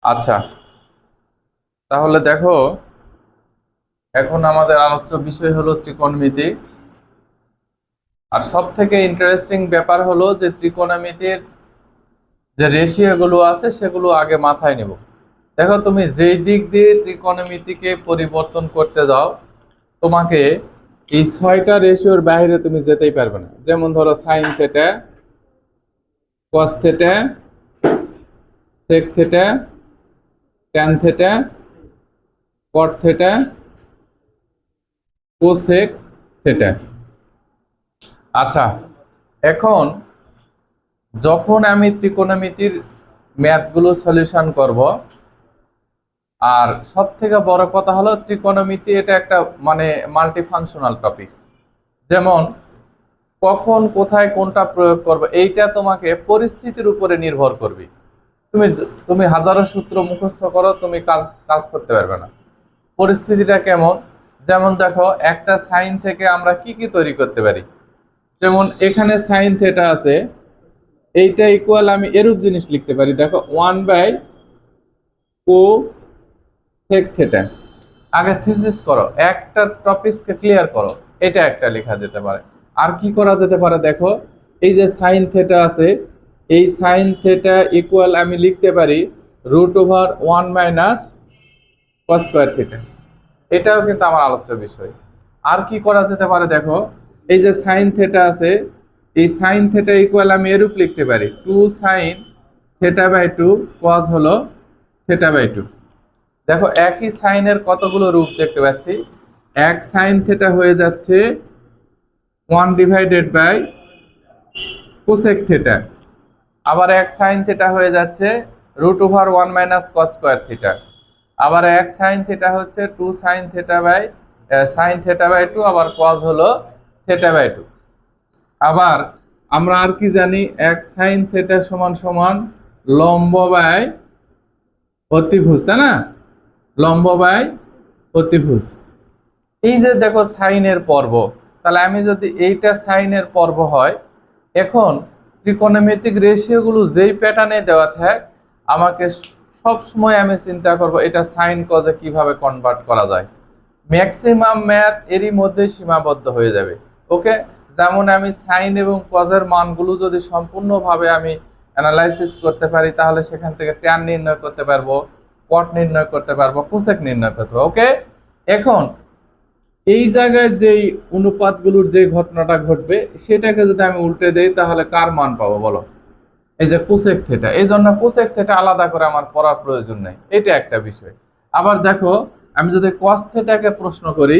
আচ্ছা, তাহলে দেখো, এখন আমাদের আলোচ্য বিষয় হলো ত্রিকোণমিতি। আর সব থেকে ইন্টারেস্টিং ব্যাপার হলো যে ত্রিকোণমিতির যে রেশিও গুলো আছে সেগুলো আগে মাথায় নিব। দেখো, তুমি যেই দিক দিয়ে ত্রিকোণমিতিকে পরিবর্তন করতে যাও, তোমাকে এই 6টা রেশিওর বাইরে তুমি যেতেই পারবে না। যেমন ধরো sine theta, cos theta, sec theta, tan theta, cot theta, cosec theta. আচ্ছা, এখন যখন আমি ত্রিকোণমিতির ম্যাথগুলো সলিউশন করব, আর সব থেকে বড় কথা হলো ত্রিকোণমিতি এটা একটা মানে মাল্টি ফাংশনাল টপিক। যেমন কখন কোথায় কোনটা প্রয়োগ করবে এইটা তোমাকে পরিস্থিতির উপরে নির্ভর করবে। তুমি হাজারো সূত্র মুখস্থ করো, তুমি কাজ কাজ করতে পারবে না। পরিস্থিতিটা কেমন? যেমন দেখো, একটা সাইন থেকে আমরা কি কি তৈরি করতে পারি। যেমন এখানে সাইন থেটা আছে, এইটা ইকুয়াল আমি এরূপ জিনিস লিখতে পারি। দেখো, 1/কো সেক থেটা। আগে থিসিস করো, একটা টপিকসকে ক্লিয়ার করো। এটা একটা লেখা যেতে পারে। আর কি করা যেতে পারে দেখো, এই যে সাইন থেটা আছে, এই সাইন থেটা ইকুয়াল আমি লিখতে পারি √1 - cos² থেটা। এটাও কিন্তু আমার আলোচ্য বিষয়। আর কি করা যেতে পারে দেখো, এই যে সাইন থেটা আছে, এই সাইন থেটা ইকুয়াল আমি এরূপ লিখতে পারি 2 sin θ/2 cos হলো θ/2। দেখো, একই সাইনের কতগুলো রূপ দেখতে পাচ্ছি। এক সাইন থেটা হয়ে যাচ্ছে 1/কোসেক থেটা। আবার এক সাইন থেটা হয়ে যাচ্ছে √1 - cos²θ। আবার এক সাইন থেটা হচ্ছে 2 sin θ/2, আবার cos হলো θ/2। আবার আমরা আর কি জানি, এক সাইন থেটা সমান সমান লম্ব বাই অতিভুজ, তাই না? লম্ব বাই অতিভুজ। এই যে দেখো সাইনের পর্ব, তাহলে আমি যদি এইটা সাইনের পর্ব হয়, এখন ত্রিকোণমিতিক রেশিওগুলো যেই প্যাটার্নে দেওয়া থাক, আমাকে সব সময় আমি চিন্তা করব এটা সাইন কজে কিভাবে কনভার্ট করা যায়। ম্যাক্সিমাম ম্যাথ এরই মধ্যে সীমাবদ্ধ হয়ে যাবে। ওকে, যেমন আমি সাইন এবং কজের মানগুলো যদি সম্পূর্ণভাবে আমি অ্যানালাইসিস করতে পারি, তাহলে সেখান থেকে ট্যান নির্ণয় করতে পারবো, কট নির্ণয় করতে পারবো, কোসেক নির্ণয় করতে পারবো। ওকে, এখন এই জায়গায় যেই অনুপাতগুলোর যে ঘটনাটা ঘটবে, সেটাকে যদি আমি উল্টে দেই, তাহলে কার মান পাবো বলো? এই যে কোসেক থেটা। এই জন্য কোসেক থেটা আলাদা করে আমার পড়ার প্রয়োজন নেই, এটা একটা বিষয়। আবার দেখো, আমি যদি কস থেটাকে প্রশ্ন করি,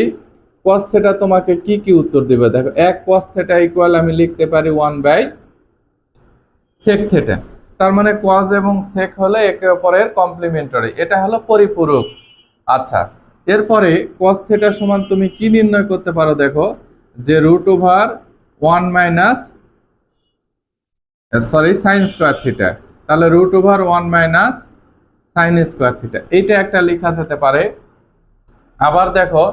কস থেটা তোমাকে কি কি উত্তর দিবে? দেখো, এক কস থেটা ইকুয়াল আমি লিখতে পারি 1/সেক থেটা। তার মানে কস এবং সেক হলে একে অপরের কমপ্লিমেন্টারি, এটা হলো পরিপূরক। আচ্ছা, এরপরে কস থেটা সমান তুমি কি নির্ণয় করতে পারো দেখো, যে √1 মাইনাস sin²θ। তাহলে √1 - sin²θ, এইটা একটা লেখা যেতে পারে। আবার দেখো,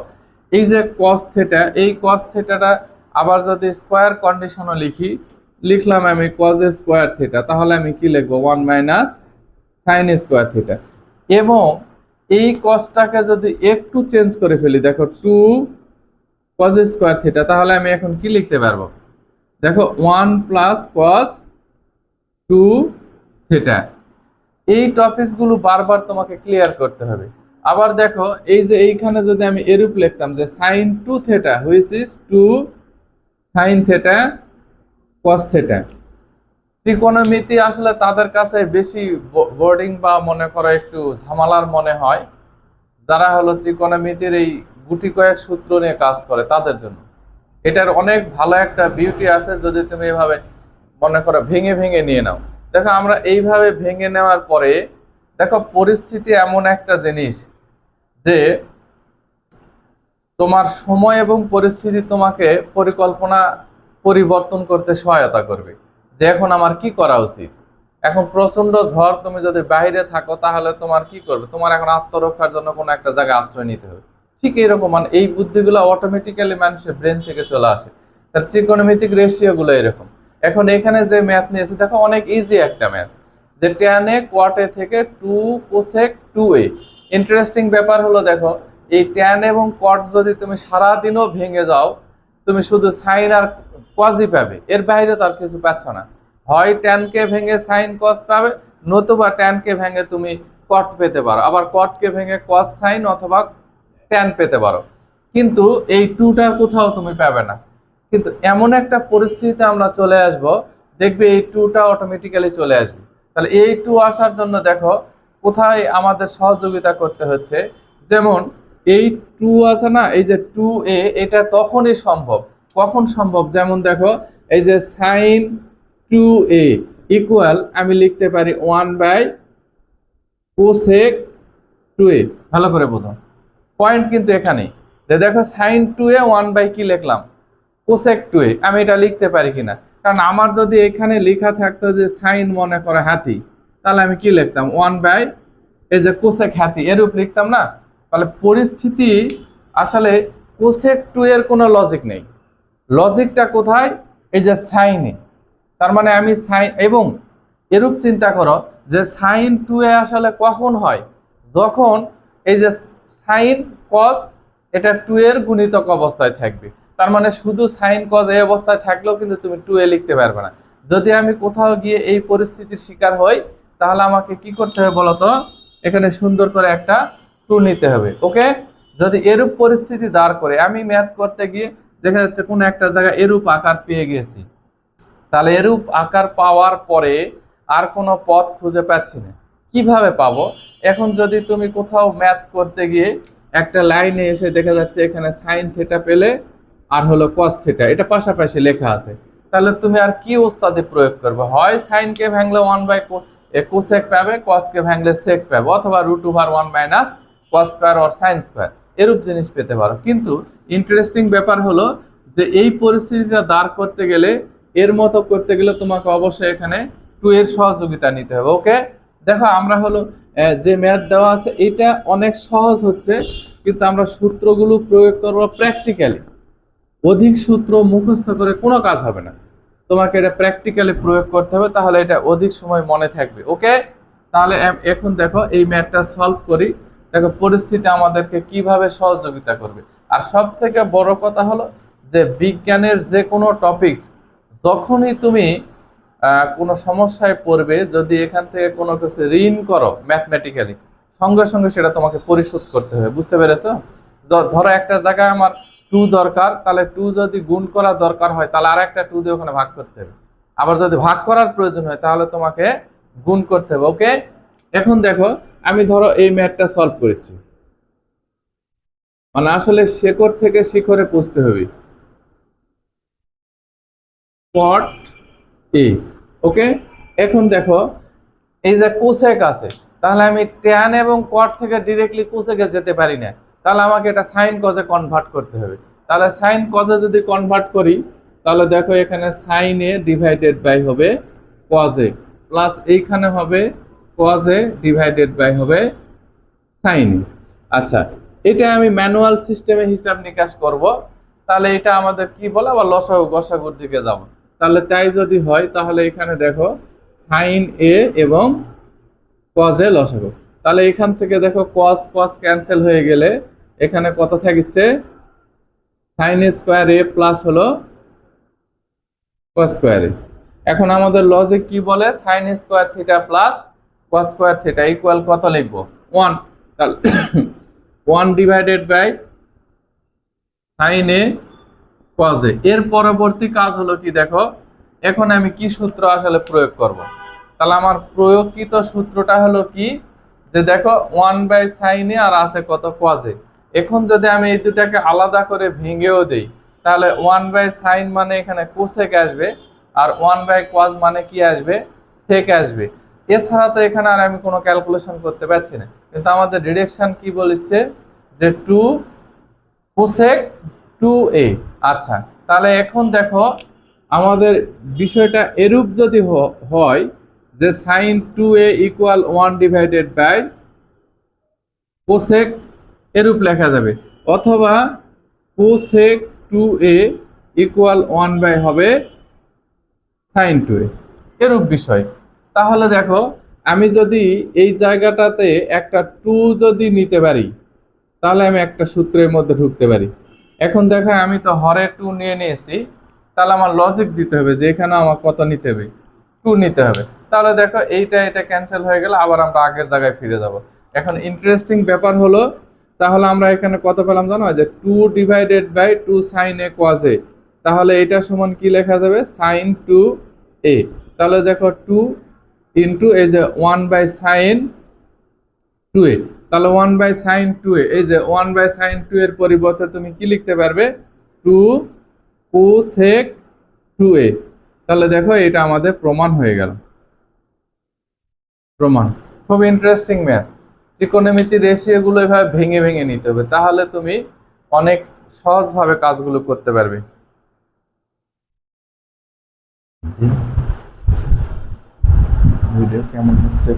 এই যে cos থেটা, এই cos থেটাটা আবার যদি স্কোয়ার কন্ডিশনও লিখলাম আমি cos²θ, তাহলে আমি কি লিখবো 1 - sin²θ। এবং এই কসটাকে যদি একটু চেঞ্জ করে ফেলি, দেখো 2 cos²θ, তাহলে আমি এখন কি লিখতে পারবো? দেখো, 1 + cos²θ। এই টপিকসগুলো বারবার তোমাকে ক্লিয়ার করতে হবে। আবার দেখো, এই যে এইখানে যদি আমি এরূপ লিখতাম যে sin2θ which is 2 sin θ cos θ। ত্রিকোণমিতি আসলে তাদের কাছে বেশি বোর্ডিং বা মনে করো একটু ঝামেলার মনে হয়, যারা হলো ত্রিকোণমিতির এই গুটি কয়েক সূত্র নিয়ে কাজ করে তাদের জন্য। এটার অনেক ভালো একটা বিউটি আছে যদি তুমি এভাবে মনে করো ভেঙে ভেঙে নিয়ে নাও। দেখো, আমরা এইভাবে ভেঙে নেওয়ার পরে দেখো, পরিস্থিতি এমন একটা জিনিস যে তোমার সময় এবং পরিস্থিতি তোমাকে পরিকল্পনা পরিবর্তন করতে সহায়তা করবে, যে এখন আমার কি করা উচিত। এখন প্রচন্ড ঝড়, তুমি যদি বাইরে থাকো, তাহলে তোমার কি করবে? তোমার এখন আত্মরক্ষার জন্য কোনো একটা জায়গায় আশ্রয় নিতে হবে। ঠিক এরকম মানে এই বুদ্ধিগুলো অটোমেটিক্যালি মানুষের ব্রেন থেকে চলে আসে। তার ত্রিকোণমিতিক রেশিও গুলো এরকম। এখন এখানে যে ম্যাথ নিয়েছে দেখো, অনেক ইজি একটা ম্যাথ। যে ট্যান এ কোয়াট এ থেকে 2 কোসেক 2a। ইন্টারেস্টিং ব্যাপার হলো দেখো, এই ট্যান এবং কট যদি তুমি সারাদিনও ভেঙে যাও, তুমি শুধু সাইন আর কজই পাবে, এর বাইরে তার কিছু পাচ্ছ না। হয় ট্যানকে ভেঙে সাইন কস পাবে, নতুবা ট্যানকে ভেঙে তুমি কট পেতে পারো, আবার কটকে ভেঙে কস সাইন অথবা ট্যান পেতে পারো। কিন্তু এই টুটা কোথাও তুমি পাবে না। কিন্তু এমন একটা পরিস্থিতিতে আমরা চলে আসব, দেখবে এই টুটা অটোমেটিক্যালি চলে আসবে। তাহলে এই টু আসার জন্য দেখো কোথায় আমাদের সহযোগিতা করতে হচ্ছে। যেমন এই টু আছে না, এই যে 2a, এটা তখনই সম্ভব, কখন সম্ভব, যেমন দেখো এই যে সাইন 2a ইকুয়াল আমি লিখতে পারি 1/কোসেক 2a। ভালো করে বোঝো, পয়েন্ট কিন্তু এখানেই, যে দেখো সাইন 2a 1 কি লিখলাম, কোসেক 2a। আমি এটা লিখতে পারি কিনা, কারণ আমার যদি এখানে লেখা থাকতো যে সাইন মনে করে হাতি, তাহলে আমি কি লিখতাম 1 এই যে কোসেক হাতি, এরূপ লিখতাম না। তাহলে পরিস্থিতি আসলে কোসেক 2 এর কোনো লজিক নেই, লজিকটা কোথায়, এই যে সাইনে। তার মানে আমি সাইন, এবং এরূপ চিন্তা করো যে সাইন 2a আসলে কখন হয়, যখন এই যে সাইন কস এটা 2 এর গুণিতক অবস্থায় থাকবে। তার মানে শুধু সাইন কস এই অবস্থায় থাকলেও কিন্তু তুমি 2a লিখতে পারবে না। যদি আমি কোথাও গিয়ে এই পরিস্থিতির শিকার হই, তাহলে আমাকে কি করতে হবে বলতো, এখানে সুন্দর করে একটা 2 নিতে হবে। ওকে, যদি এরূপ পরিস্থিতি দাঁড় করে আমি ম্যাথ করতে গিয়ে দেখা যাচ্ছে কোনো একটা জায়গায় এরূপ আকার পেয়ে গেছি, তাহলে এরূপ আকার পাওয়ার পরে আর কোনো পথ খুঁজে পাচ্ছি না, কিভাবে পাবো? এখন যদি তুমি কোথাও ম্যাথ করতে গিয়ে একটা লাইনে এসে দেখা যাচ্ছে এখানে সাইন থিটা পেলে আর হলো কস থিটা, এটা পাশাপাশি লেখা আছে, তাহলে তুমি আর কি ওস্তাদি প্রয়োগ করবে? হয় সাইনকে ভাঙলে 1/কোসেক পাবে, কসকে ভাঙলে সেক পাবে, অথবা √1 - কস স্কয়ার অর সাইন স্কয়ার, এরূপ জিনিস পেতে পারো। কিন্তু ইন্টারেস্টিং ব্যাপার হলো যে এই পরিস্থিতিটা দাঁড় করতে গেলে, এর মতো করতে গেলে তোমাকে অবশ্যই এখানে 2 এর সহযোগিতা নিতে হবে। ওকে, দেখো আমরা হলো যে ম্যাথ দেওয়া আছে এটা অনেক সহজ হচ্ছে, কিন্তু আমরা সূত্রগুলো প্রয়োগ করবো প্র্যাকটিক্যালি। অধিক সূত্র মুখস্থ করে কোনো কাজ হবে না, তোমাকে এটা প্র্যাকটিক্যালি প্রয়োগ করতে হবে, তাহলে এটা অধিক সময় মনে থাকবে। ওকে, তাহলে এখন দেখো এই ম্যাথটা সলভ করি। দেখো পরিস্থিতি আমাদেরকে কিভাবে সহযোগিতা করবে। আর সব থেকে বড় কথা হলো যে বিজ্ঞানের যে কোনো টপিকস যখনই তুমি কোনো সমস্যায় পড়বে, যদি এখান থেকে কোনো কিছু ঋণ করো ম্যাথমেটিক্যালি, সঙ্গে সঙ্গে সেটা তোমাকে পরিশোধ করতে হবে। বুঝতে পেরেছো? ধরো একটা জায়গায় আমার 2 দরকার, তাহলে 2 যদি গুণ করা দরকার হয়, তাহলে আর একটা 2 দিয়ে ওখানে ভাগ করতে হবে। আবার যদি ভাগ করার প্রয়োজন হয়, তাহলে তোমাকে গুণ করতে হবে। ওকে, এখন দেখো আমি ধরো এই ম্যাথটা সলভ করেছি, মানে আসলে শেকড় থেকে শিখরে পৌঁছতে হবে। পট এ, ওকে, এখন দেখো এই যে কোসেক আছে, তাহলে আমি ট্যান এবং কট থেকে ডিরেক্টলি কোসেকে যেতে পারি না, তাহলে আমাকে এটা সাইন কজে কনভার্ট করতে হবে। তাহলে সাইন কজে যদি কনভার্ট করি, তাহলে দেখো এখানে সাইন এ ডিভাইডেড বাই হবে কজে, প্লাস এইখানে হবে কজে ডিভাইডেড বাই হবে সাইন। আচ্ছা, এটা আমি ম্যানুয়াল সিস্টেমে হিসাব নিকাশ করব, তাহলে এটা আমাদের কি বলে, আবার লসাগু গসাগুর দিকে যাব। তাহলে তাই যদি হয়, তাহলে এখানে দেখো সাইন এ এবং কজ এ লসাগু, তাহলে এখান থেকে দেখো কস কস ক্যান্সেল হয়ে গেলে এখানে কত থাকছে, সাইন স্কোয়ার এ প্লাস হলো কস স্কোয়ার এ। এখন আমাদের লজিক কি বলে, sine square theta plus cos square theta equal কত লিখবো, 1। তাহলে 1 divided by sine A cos A. এর পরবর্তী কাজ হলো কি, দেখো এখন আমি কি সূত্র আসলে প্রয়োগ করব। তাহলে আমার প্রয়োগকৃত সূত্রটা হলো কি, যে দেখো 1/সাইন এ আর আছে কত কজ এ। এখন যদি আমি এই দুটাকে আলাদা করে ভেঙেও দেই, তাহলে 1/সাইন মানে এখানে কোসেক আসবে, আর 1/কজ মানে কি আসবে, সেক আসবে। এছাড়া তো এখানে আর আমি কোনো ক্যালকুলেশন করতে পারছি না। কিন্তু আমাদের ডিরেকশন কি বলেছে, যে 2 কোসেক 2a। আচ্ছা, তাহলে এখন দেখো আমাদের বিষয়টা এরূপ যদি হয় যে sine 2a equal 1 divided by cosec, এরূপ লেখা যাবে, অথবা কোসেক 2a ইকুয়াল 1 বাই হবে সাইন 2a, এরূপ বিষয়। তাহলে দেখো আমি যদি এই জায়গাটাতে একটা টু যদি নিতে পারি, তাহলে আমি একটা সূত্রের মধ্যে ঢুকতে পারি। এখন দেখো আমি তো হরে টু নিয়ে নিয়েছি, তাহলে আমার লজিক দিতে হবে যে এখানে আমার কত নিতে হবে, টু নিতে হবে। তাহলে দেখো এইটা এটা ক্যান্সেল হয়ে গেল, আবার আমরা আগের জায়গায় ফিরে যাব। এখন ইন্টারেস্টিং ব্যাপার হলো, তাহলে আমরা এখানে কত পেলাম জানো, যে 2/2 sin a cos a। তাহলে এটা সমান কি লেখা যাবে, sin 2a। তাহলে দেখো 2 ইন্টু এই যে 1/sin 2a, তাহলে 1/sin 2a, এই যে 1/sin 2 এর পরিবর্তে তুমি কি লিখতে পারবে, 2 cosec 2a। তাহলে দেখো এটা আমাদের প্রমাণ হয়ে গেল। প্রমাণ খুব ইন্টারেস্টিং ম্যাথ। ত্রিকোণমিতির রেশিও গুলো এভাবে ভেঙে ভেঙে নিতে হবে, তাহলে তুমি অনেক সহজভাবে কাজগুলো করতে পারবে। ভিডিও কেমন হচ্ছে?